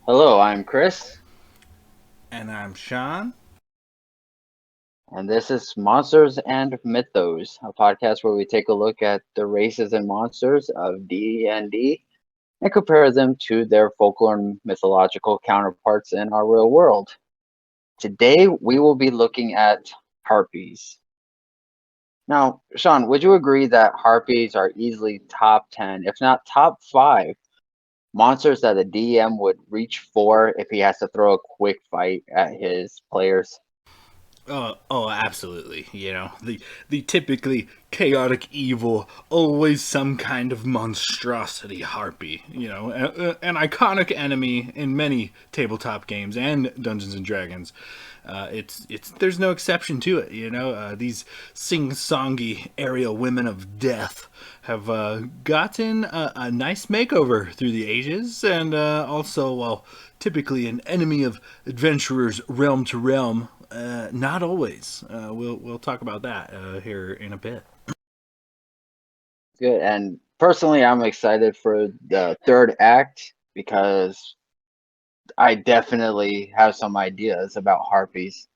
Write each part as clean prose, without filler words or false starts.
Hello, I'm Chris, And I'm Sean. and this is Monsters and Mythos, a podcast where we take a look at the races and monsters of D&D and compare them to their folklore and mythological counterparts in our real world. Today, we will be looking at harpies. Now, Sean, would you agree that harpies are easily top 10, if not top 5, monsters that a DM would reach for if he has to throw a quick fight at his players? Absolutely. The typically chaotic evil, always some kind of monstrosity harpy. An iconic enemy in many tabletop games and Dungeons and Dragons. It's there's no exception to it. These sing-songy aerial women of death have gotten a nice makeover through the ages, and also, well, typically an enemy of adventurers realm to realm. Not always. We'll talk about that here in a bit. Good. And personally, I'm excited for the third act because I definitely have some ideas about harpies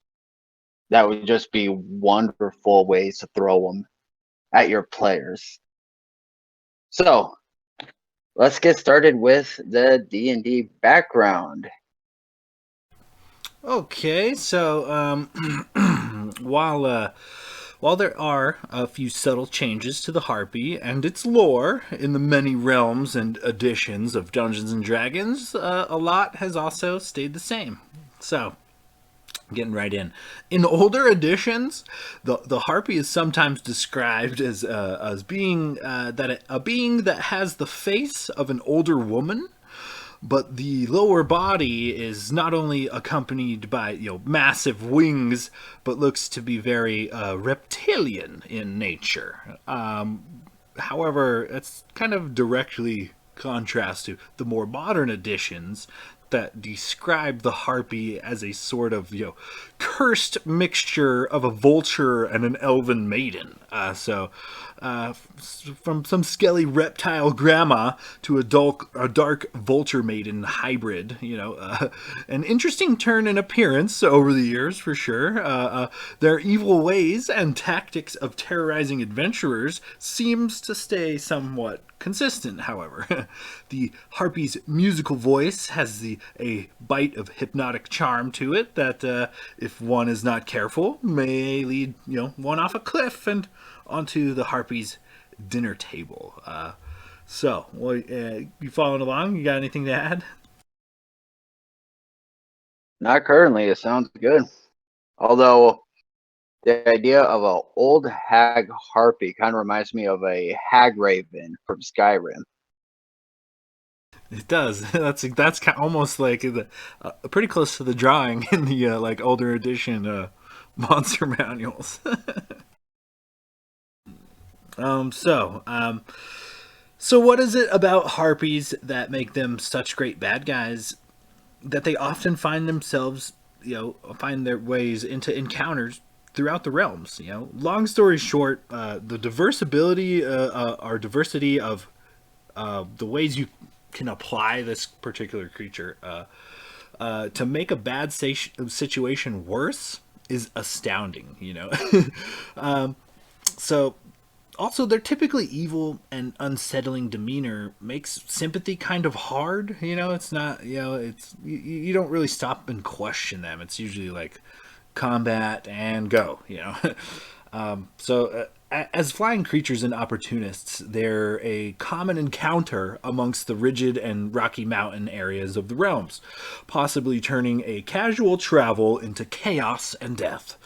that would just be wonderful ways to throw them at your players. So let's get started with the D&D background. Okay, so while there are a few subtle changes to the harpy and its lore in the many realms and editions of Dungeons and Dragons, a lot has also stayed the same. So, getting right in. In older editions, the harpy is sometimes described as being a being that has the face of an older woman, but the lower body is not only accompanied by massive wings, but looks to be very reptilian in nature. However, it's kind of directly contrast to the more modern editions that describe the harpy as a sort of cursed mixture of a vulture and an elven maiden. From some skelly reptile grandma to a dark vulture maiden hybrid, an interesting turn in appearance over the years for sure. Their evil ways and tactics of terrorizing adventurers seems to stay somewhat consistent, however. The harpy's musical voice has a bite of hypnotic charm to it that, if one is not careful, may lead one off a cliff and onto the harpy's dinner table. You following along? You got anything to add? Not currently, it sounds good. Although the idea of an old hag harpy kind of reminds me of a hag raven from Skyrim. It does. That's almost like pretty close to the drawing in the like older edition monster manuals. um, so um, so what is it about harpies that make them such great bad guys that they often find themselves, find their ways into encounters throughout the realms? Long story short, the diversity of the ways you can apply this particular creature to make a bad situation worse is astounding. So also their typically evil and unsettling demeanor makes sympathy kind of hard. It's not, it's you don't really stop and question them. It's usually like combat and go. As flying creatures and opportunists, they're a common encounter amongst the rigid and rocky mountain areas of the realms, possibly turning a casual travel into chaos and death.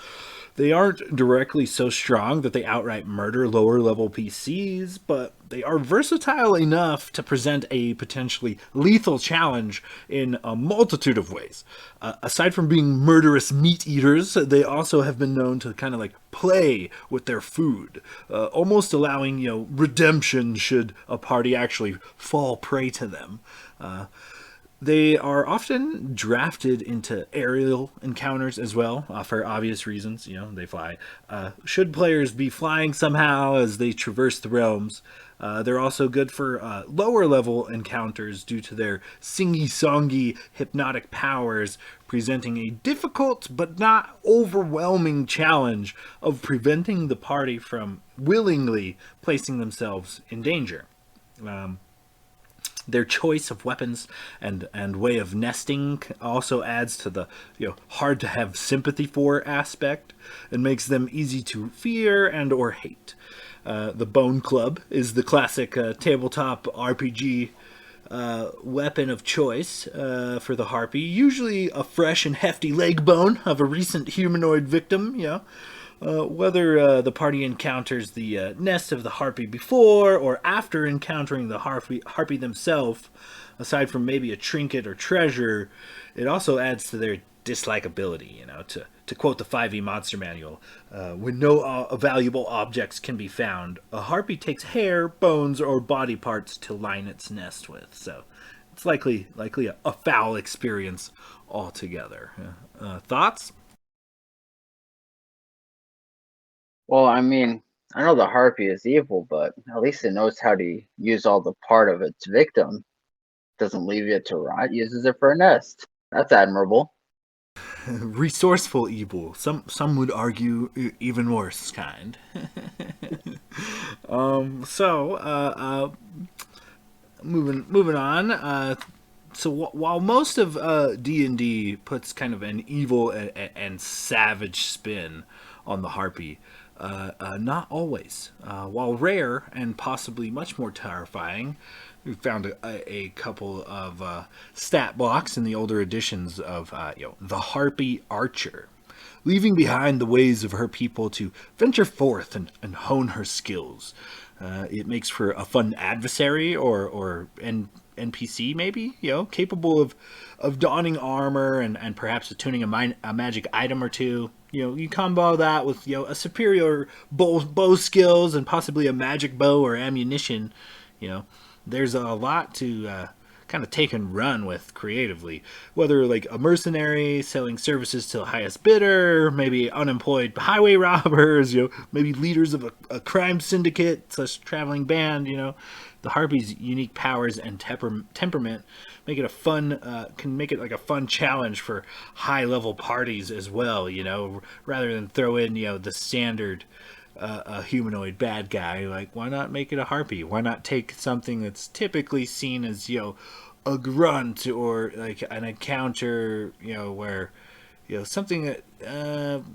They aren't directly so strong that they outright murder lower level PCs, but they are versatile enough to present a potentially lethal challenge in a multitude of ways. Aside from being murderous meat eaters, they also have been known to kind of like play with their food, almost allowing redemption should a party actually fall prey to them. They are often drafted into aerial encounters as well, for obvious reasons. They fly. Should players be flying somehow as they traverse the realms, They're also good for lower level encounters due to their singy songy hypnotic powers, presenting a difficult but not overwhelming challenge of preventing the party from willingly placing themselves in danger. Um, their choice of weapons and way of nesting also adds to the hard to have sympathy for aspect and makes them easy to fear and or hate. The Bone Club is the classic tabletop RPG weapon of choice for the Harpy, usually a fresh and hefty leg bone of a recent humanoid victim, whether the party encounters the nest of the Harpy before or after encountering the Harpy themselves, aside from maybe a trinket or treasure, it also adds to their dislikability, to quote the 5e Monster Manual, when no valuable objects can be found, a Harpy takes hair, bones, or body parts to line its nest with. So it's likely a foul experience altogether. Thoughts? Well, I mean, I know the harpy is evil, but at least it knows how to use all the part of its victim. Doesn't leave it to rot, uses it for a nest. That's admirable. Resourceful evil. Some would argue even worse kind. Moving on. While most of D&D puts kind of an evil and savage spin on the Harpy, not always. While rare and possibly much more terrifying, we found a couple of stat blocks in the older editions of the Harpy Archer, leaving behind the ways of her people to venture forth and hone her skills. It makes for a fun adversary or NPC, maybe, capable of donning armor and perhaps attuning a magic item or two. You combo that with a superior bow skills and possibly a magic bow or ammunition. There's a lot to kind of take and run with creatively. Whether like a mercenary selling services to the highest bidder, maybe unemployed highway robbers, maybe leaders of a crime syndicate / traveling band. The Harpy's unique powers and temperament make it can make it like a fun challenge for high level parties as well. Rather than throw in the standard a humanoid bad guy. Like, why not make it a Harpy? Why not take something that's typically seen as a grunt or like an encounter where something that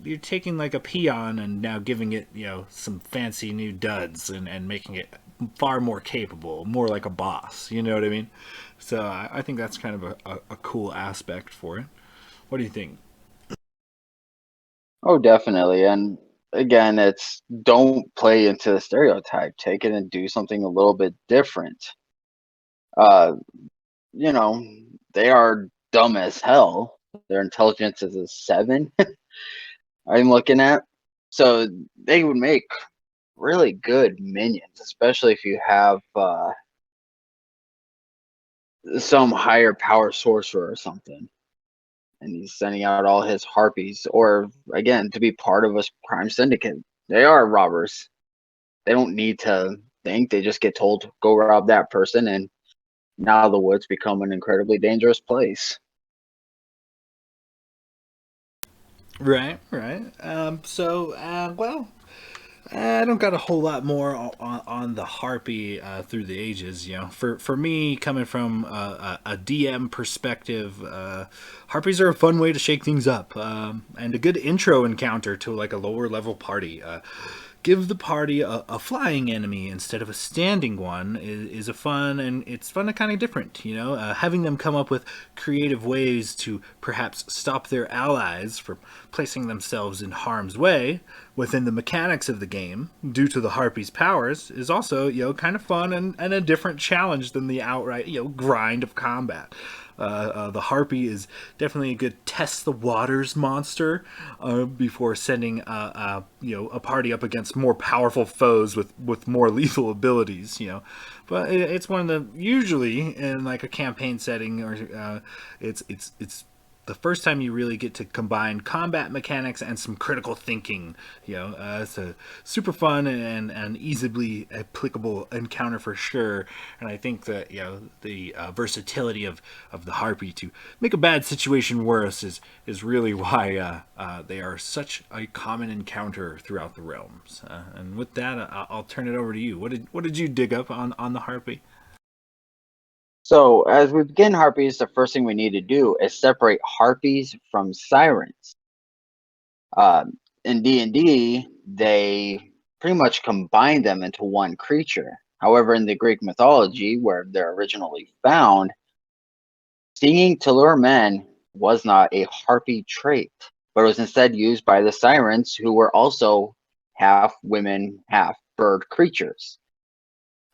you're taking like a peon and now giving it some fancy new duds and making it far more capable, more like a boss. You know what I mean? So I think that's kind of a cool aspect for it. What do you think? Oh, definitely. And again, it's don't play into the stereotype. Take it and do something a little bit different. Uh, you know, they are dumb as hell. Their intelligence is a 7. I'm looking at. So they would make really good minions, especially if you have some higher power sorcerer or something. And he's sending out all his harpies, or again, to be part of a crime syndicate. They are robbers. They don't need to think. They just get told, go rob that person, and now the woods become an incredibly dangerous place. Right, right. Well, I don't got a whole lot more on the Harpy through the ages. For me, coming from a DM perspective, Harpies are a fun way to shake things up, and a good intro encounter to like a lower level party. Give the party a flying enemy instead of a standing one is a fun, and it's fun and kind of different. Having them come up with creative ways to perhaps stop their allies from placing themselves in harm's way within the mechanics of the game due to the Harpy's powers is also kind of fun and a different challenge than the outright grind of combat. The Harpy is definitely a good test the waters monster before sending a party up against more powerful foes with more lethal abilities. But it's one of the usually in like a campaign setting or it's the first time you really get to combine combat mechanics and some critical thinking. It's a super fun and easily applicable encounter for sure. And I think that the versatility of the Harpy to make a bad situation worse is really why they are such a common encounter throughout the realms. And with that, I'll turn it over to you. What did you dig up on the Harpy? So, as we begin harpies, the first thing we need to do is separate harpies from sirens. In D&D, they pretty much combine them into one creature. However, in the Greek mythology, where they're originally found, singing to lure men was not a harpy trait, but was instead used by the sirens, who were also half women, half bird creatures.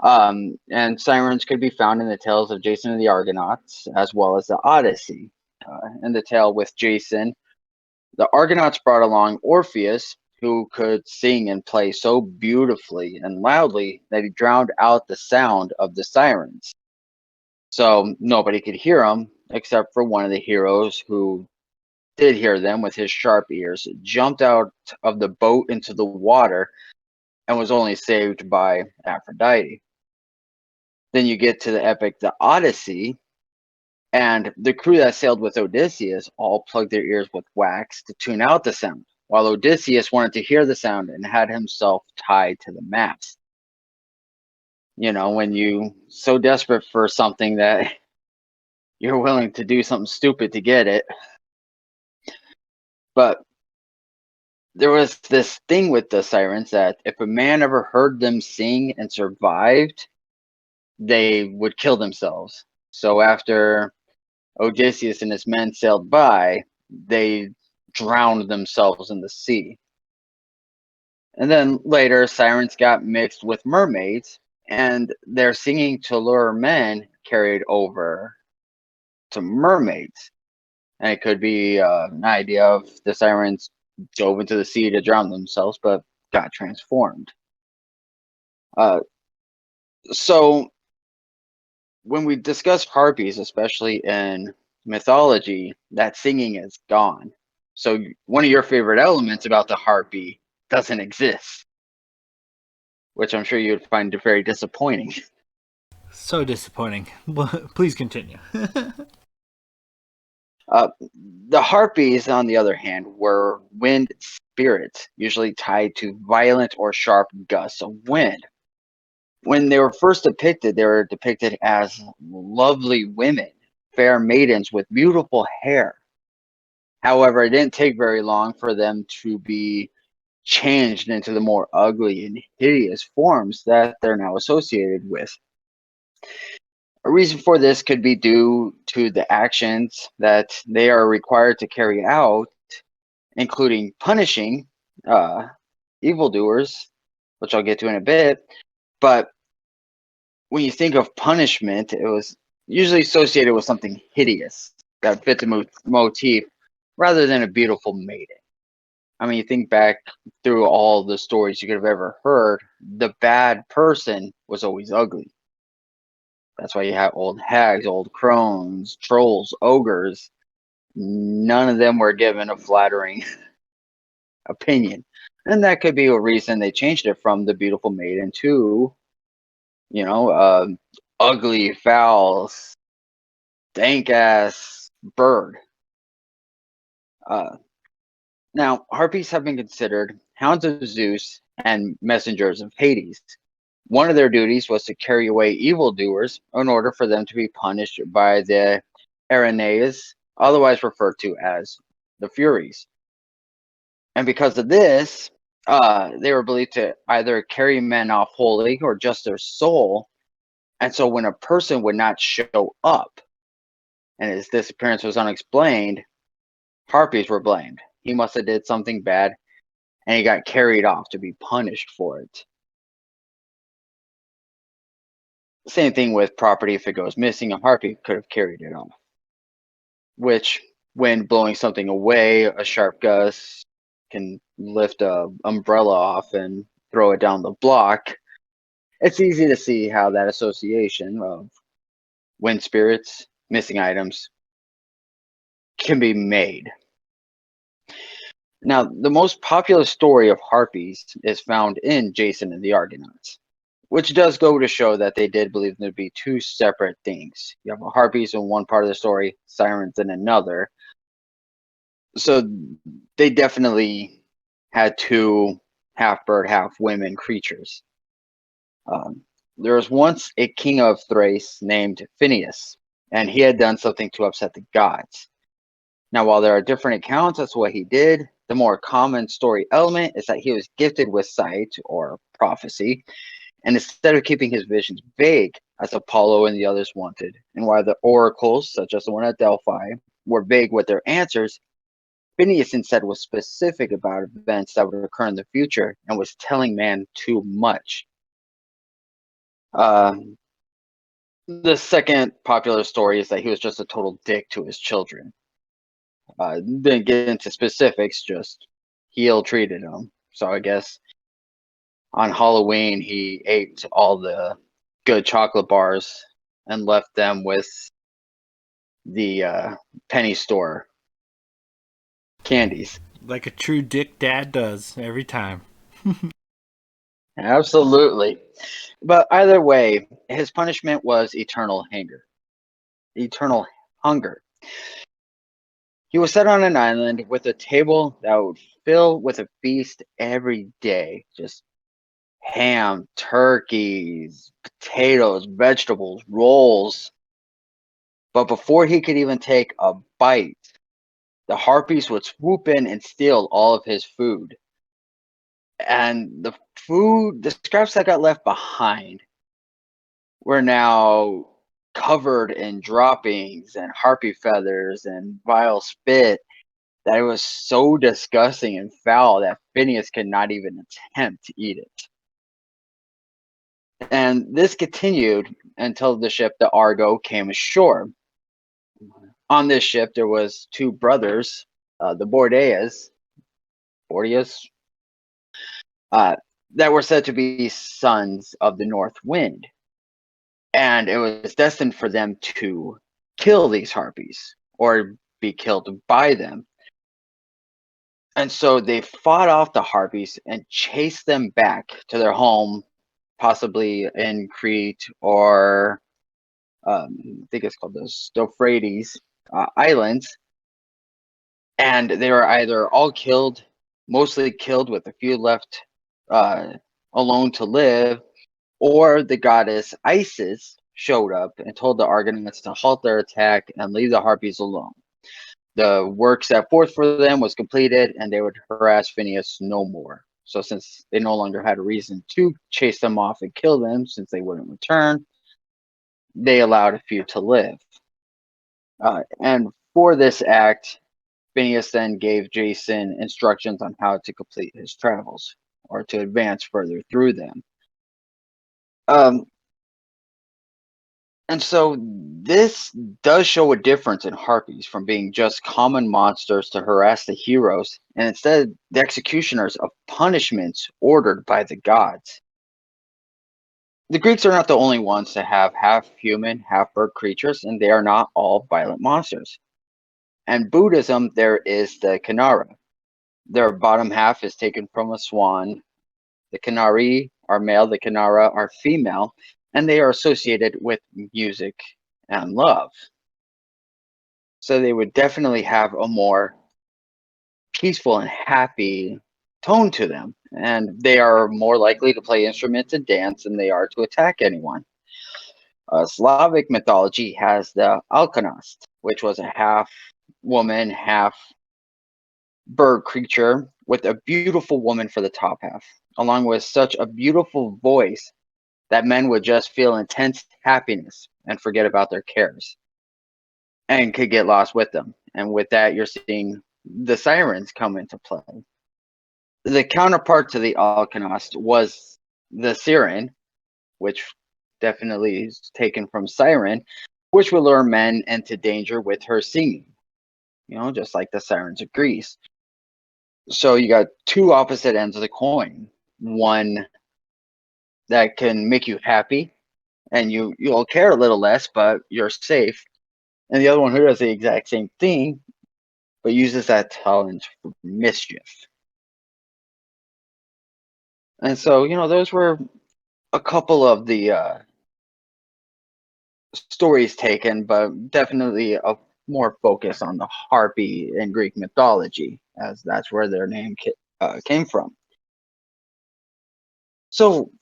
And sirens could be found in the tales of Jason and the Argonauts, as well as the Odyssey. In the tale with Jason, the Argonauts brought along Orpheus, who could sing and play so beautifully and loudly that he drowned out the sound of the sirens. So nobody could hear him except for one of the heroes who did hear them with his sharp ears, jumped out of the boat into the water, and was only saved by Aphrodite. Then you get to the epic The Odyssey, and the crew that sailed with Odysseus all plugged their ears with wax to tune out the sound, while Odysseus wanted to hear the sound and had himself tied to the mast. When you so desperate for something that you're willing to do something stupid to get it. But there was this thing with the sirens that if a man ever heard them sing and survived, they would kill themselves. So after Odysseus and his men sailed by, they drowned themselves in the sea. And then later, sirens got mixed with mermaids, and their singing to lure men carried over to mermaids. And it could be an idea of the sirens dove into the sea to drown themselves, but got transformed. Uh, so when we discuss harpies, especially in mythology, that singing is gone. So one of your favorite elements about the harpy doesn't exist, which I'm sure you'd find very disappointing. So disappointing. Please continue. Uh, the harpies, on the other hand, were wind spirits, usually tied to violent or sharp gusts of wind. When they were first depicted, they were depicted as lovely women, fair maidens with beautiful hair. However, it didn't take very long for them to be changed into the more ugly and hideous forms that they're now associated with. A reason for this could be due to the actions that they are required to carry out, including punishing uh, evildoers, which I'll get to in a bit. But when you think of punishment, it was usually associated with something hideous that fit the motif rather than a beautiful maiden. I mean, you think back through all the stories you could have ever heard, the bad person was always ugly. That's why you have old hags, old crones, trolls, ogres. None of them were given a flattering opinion. And that could be a reason they changed it from the beautiful maiden to, you know, ugly, foul, dank ass bird. Uh, Now, harpies have been considered hounds of Zeus and messengers of Hades. One of their duties was to carry away evildoers in order for them to be punished by the Erinyes, otherwise referred to as the Furies. And because of this, they were believed to either carry men off wholly or just their soul. And so when a person would not show up and his disappearance was unexplained, harpies were blamed. He must have did something bad, and he got carried off to be punished for it. Same thing with property. If it goes missing, a harpy could have carried it off. Which, when blowing something away, a sharp gust can lift a umbrella off and throw it down the block. It's easy to see how that association of wind spirits, missing items, can be made. Now, the most popular story of harpies is found in Jason and the Argonauts, which does go to show that they did believe them to be two separate things. You have harpies in one part of the story, sirens in another. So they definitely had two half bird, half women creatures. There was once a king of Thrace named Phineus, and he had done something to upset the gods. Now, while there are different accounts as to what he did, the more common story element is that he was gifted with sight or prophecy, and instead of keeping his visions vague, as Apollo and the others wanted, and while the oracles, such as the one at Delphi, were vague with their answers, Phineas instead was specific about events that would occur in the future and was telling man too much. The second popular story is that he was just a total dick to his children. Didn't get into specifics, just he ill-treated them. So I guess on Halloween he ate all the good chocolate bars and left them with the penny store candies. Like a true dick dad does every time. Absolutely. But either way, his punishment was eternal hunger. Eternal hunger. He was set on an island with a table that would fill with a feast every day. Just ham, turkeys, potatoes, vegetables, rolls. But before he could even take a bite, the harpies would swoop in and steal all of his food. And the scraps that got left behind were now covered in droppings and harpy feathers and vile spit that it was so disgusting and foul that Phineas could not even attempt to eat it. And this continued until the ship, the Argo, came ashore. On this ship, there was two brothers, the Bordeas, uh, that were said to be sons of the North Wind. And it was destined for them to kill these harpies or be killed by them. And so they fought off the harpies and chased them back to their home, possibly in Crete or I think it's called the Stophrades Islands. And they were either all killed, mostly killed with a few left alone to live, or the goddess Isis showed up and told the Argonauts to halt their attack and leave the harpies alone. The work set forth for them was completed, and they would harass Phineas no more. So since they no longer had a reason to chase them off and kill them, since they wouldn't return, they allowed a few to live. And for this act, Phineas then gave Jason instructions on how to complete his travels or to advance further through them. And so this does show a difference in harpies from being just common monsters to harass the heroes, and instead the executioners of punishments ordered by the gods. The Greeks are not the only ones to have half human, half bird creatures, and they are not all violent monsters. And Buddhism, there is the Kinara. Their bottom half is taken from a swan. The Kinari are male, the Kinara are female, and they are associated with music and love. So they would definitely have a more peaceful and happy tone to them. And they are more likely to play instruments and dance than they are to attack anyone. Slavic mythology has the Alkonost, which was a half woman, half bird creature with a beautiful woman for the top half, along with such a beautiful voice that men would just feel intense happiness and forget about their cares and could get lost with them. And with that, you're seeing the sirens come into play. The counterpart to the Alkonost was the Siren, which definitely is taken from Siren, which would lure men into danger with her singing, just like the sirens of Greece. So you got two opposite ends of the coin. One that can make you happy and you'll care a little less, but you're safe. And the other one who does the exact same thing, but uses that talent for mischief. And so, those were a couple of the stories taken, but definitely a more focus on the Harpy in Greek mythology, as that's where their name came from. So,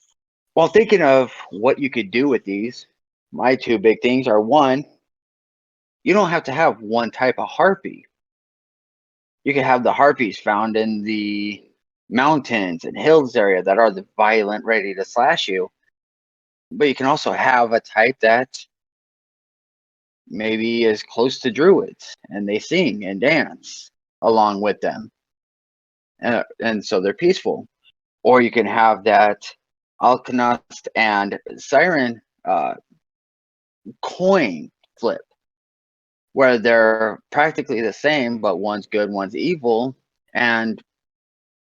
while thinking of what you could do with these, my two big things are one, you don't have to have one type of harpy. You can have the harpies found in the mountains and hills area that are the violent, ready to slash you. But you can also have a type that maybe is close to druids and they sing and dance along with them. And so they're peaceful. Or you can have that Alchemist and Siren coin flip, where they're practically the same, but one's good, one's evil, and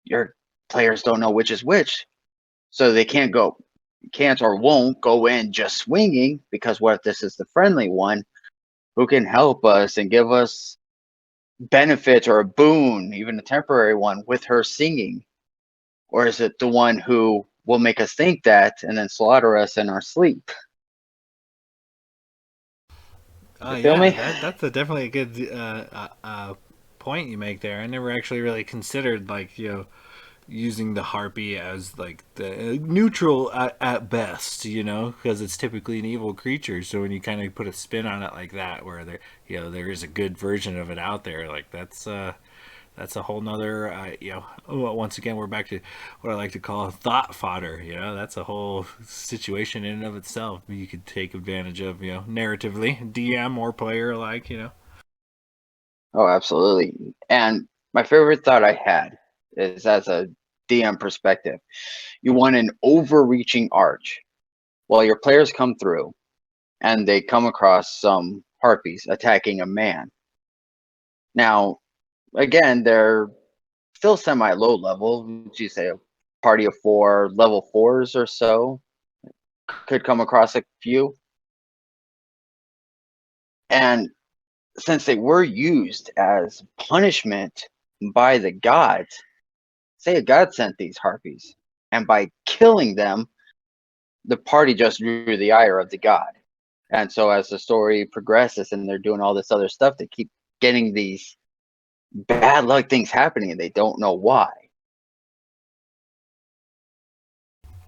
your players don't know which is which. So they can't or won't go in just swinging, because what if this is the friendly one who can help us and give us benefit or a boon, even a temporary one, with her singing? Or is it the one who will make us think that and then slaughter us in our sleep? You feel Yeah, me? that's definitely a good point you make there. I never actually really considered like using the harpy as like the neutral at best, because it's typically an evil creature. So when you kind of put a spin on it like that, where there is a good version of it out there, like that's a whole nother once again we're back to what I like to call thought fodder. That's a whole situation in and of itself you could take advantage of, narratively, DM or player alike. Oh, absolutely. And my favorite thought I had is, as a DM perspective, you want an overreaching arch. While your players come through and they come across some harpies attacking a man. Now, again, they're still semi low level. Would you say a party of four, level fours or so could come across a few? And since they were used as punishment by the gods, say a god sent these harpies, and by killing them, the party just drew the ire of the god. And so as the story progresses and they're doing all this other stuff, they keep getting these bad luck things happening and they don't know why.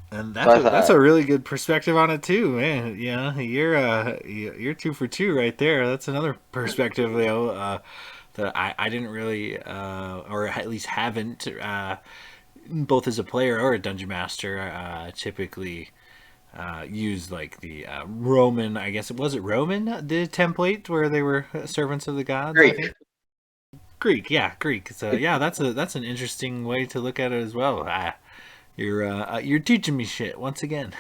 And So that's I that's thought, a really good perspective on it too, man. You're two for two right there. That's another perspective, that I didn't really, or at least haven't, both as a player or a dungeon master, typically use like the Roman. I guess it Roman, the template where they were servants of the gods. I Greek. think Greek, yeah, Greek. So yeah, that's an interesting way to look at it as well. You're teaching me shit once again.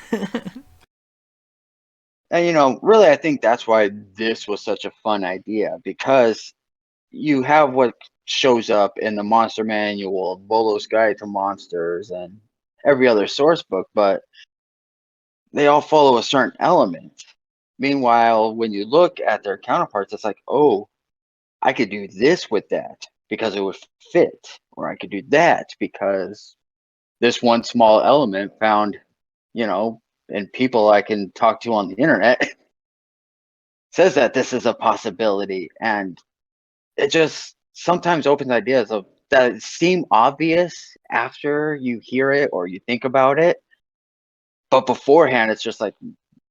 And really, I think that's why this was such a fun idea, because you have what shows up in the Monster Manual, Bolo's Guide to Monsters, and every other source book, but they all follow a certain element. Meanwhile, when you look at their counterparts, it's like, oh, I could do this with that because it would fit, or I could do that because this one small element found, in people I can talk to on the internet says that this is a possibility. And it just sometimes opens ideas of that seem obvious after you hear it or you think about it. But beforehand, it's just like,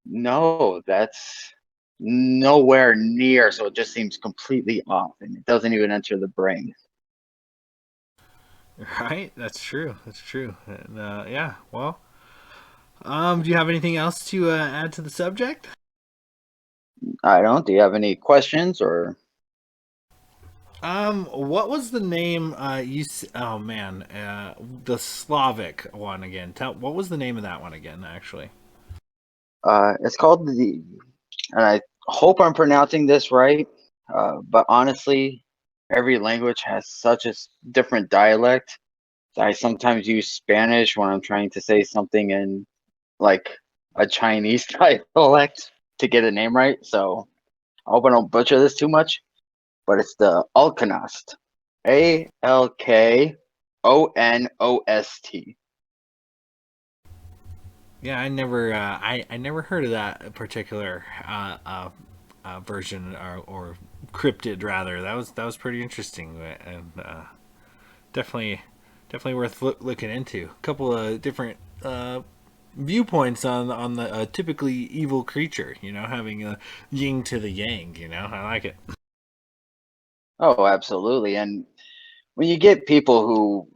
no, that's nowhere near. So it just seems completely off and it doesn't even enter the brain. Right? That's true. That's true. And yeah. Well, do you have anything else to add to the subject? I don't. Do you have any questions or? What was the name? Oh man, the Slavic one again. What was the name of that one again? Actually. It's called and I hope I'm pronouncing this right, but honestly, every language has such a different dialect. I sometimes use Spanish when I'm trying to say something in like a Chinese dialect to get a name right. So I hope I don't butcher this too much, but it's the Alcanost. Alkonost. Yeah, I never heard of that particular version or cryptid rather. That was pretty interesting and definitely definitely worth looking into. A couple of different viewpoints on the typically evil creature. Having a yin to the yang. I like it. Oh, absolutely. And when you get people who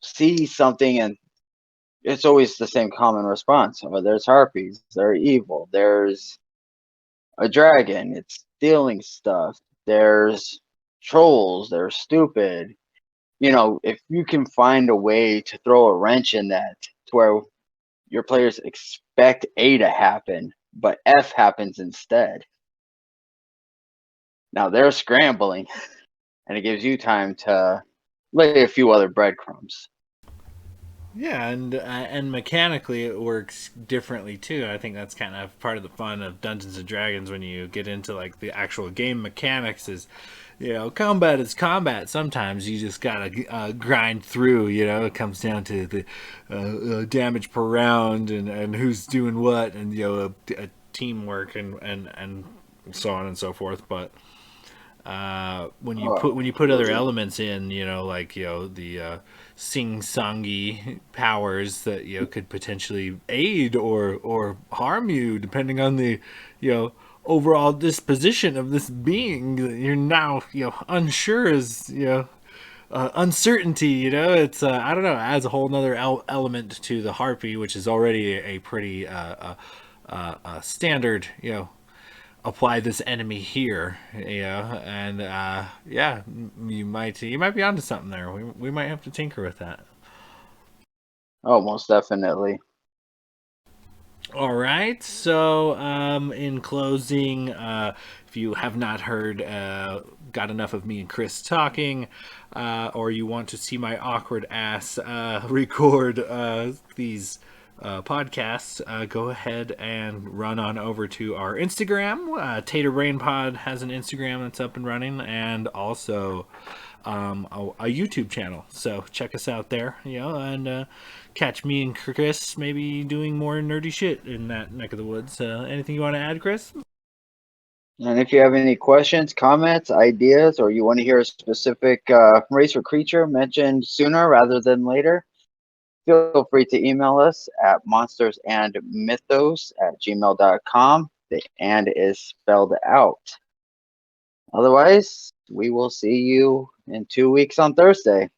see something and it's always the same common response. Oh, there's harpies, they're evil. There's a dragon, it's stealing stuff. There's trolls, they're stupid. If you can find a way to throw a wrench in that to where your players expect A to happen, but F happens instead. Now they're scrambling, and it gives you time to lay a few other breadcrumbs. Yeah, and mechanically it works differently too. I think that's kind of part of the fun of Dungeons and Dragons when you get into like the actual game mechanics. Is combat is combat. Sometimes you just gotta grind through. It comes down to the damage per round and who's doing what, and teamwork and so on and so forth. But when you Oh, put other absolutely. elements in, like the sing-songy powers that could potentially aid or harm you, depending on the overall disposition of this being. You're now unsure as uncertainty. It's I don't know, adds a whole another element to the harpy, which is already a pretty standard apply this enemy here, and yeah, you might be onto something there. We might have to tinker with that. Oh, most definitely. All right. So, in closing, if you have not heard, got enough of me and Chris talking, or you want to see my awkward ass record these podcasts, go ahead and run on over to our Instagram. Tater Brain Pod has an Instagram that's up and running, and also a YouTube channel. So check us out there, and catch me and Chris maybe doing more nerdy shit in that neck of the woods. Anything you want to add, Chris? And if you have any questions, comments, ideas, or you want to hear a specific race or creature mentioned sooner rather than later, feel free to email us at monstersandmythos@gmail.com. The and is spelled out. Otherwise, we will see you in 2 weeks on Thursday.